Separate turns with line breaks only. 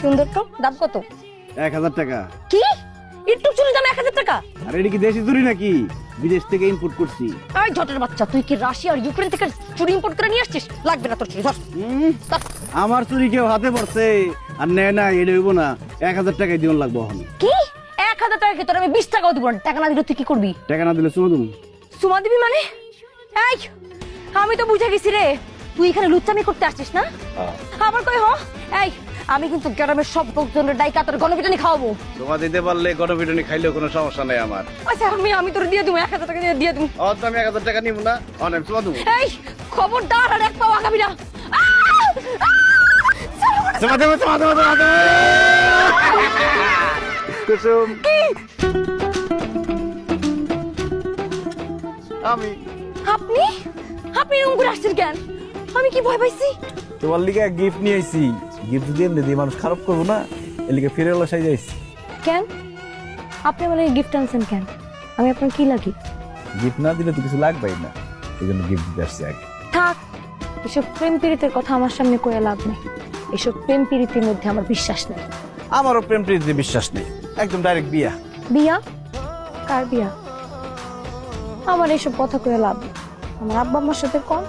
সুন্দর তো, দাম কত?
1000 টাকা।
কি একটু চুরি দাম 1000 টাকা?
আরে এটা কি দেশি চুরি নাকি? বিদেশ থেকে ইম্পোর্ট করছি।
এই ঝটের বাচ্চা, তুই কি রাশিয়া আর ইউক্রেন থেকে চুরি ইম্পোর্ট করে নিয়ে আসছিস? লাগবে না তোর চুরি, ধর।
আমার চুরি কেউ হাতে পড়ছে আর নেয় না, এটা হইব না। 1000 টাকাই দিন লাগবো এখন।
কি 1000 টাকা কি তোর আমি 20 টাকাও দিব না? টাকা না দিলে তুই কি করবি?
টাকা না দিলে চুমা দিমু।
সুমা দিবি মানে? এই আমি তো বুঝে গেছি রে, তুই এখানে লুচ্চামি করতে আসছিস না? আবার কই এই আমি কিন্তু গ্রামের সব লোকজনের ডাইকা তোর গণপিটানি খাওয়াবো।
চুমা দিতে পারলে গণপিটুনি খাইলেও কোনো সমস্যা নাই আমার।
আচ্ছা আমি তোর দিয়ে দিব, 1000 টাকা দিয়ে দিব।
তো আমি 1000 টাকা নিব না, অনেক চুমা দিমু।
এই খবরদার আর এক পাও আগাবি না।
চুমা দেবো, চুমা দেবো, চুমা দেবো। কুসুম আমি
আপনি আপনি এরকম করে আসছেন কেন? আমি কি ভয় পাইছি?
তোমার লিগে গিফট নিয়ে আইছি। গিফট দিয়ে এমনি দিয়ে মানুষ খারাপ করবো না, এর লিগে ফিরে এলো সাই যাইছি।
কেন আপনি মানে গিফট আনছেন কেন? আমি আপনার কি লাগি?
গিফট না দিলে তো কিছু লাগবেই না, এই জন্য গিফট দিতে আসছি আগে।
থাক, এসব প্রেম পীড়িতের কথা আমার সামনে কয়ে লাভ নেই। এসব প্রেম পীড়িতের মধ্যে আমার বিশ্বাস নেই।
আমারও প্রেম প্রীতিতে বিশ্বাস নেই, একদম ডাইরেক্ট বিয়া।
বিয়া? কার বিয়া? আমার এসব কথা কয়ে লাভ নেই। আমার আব্বা আম্মার সাথে কম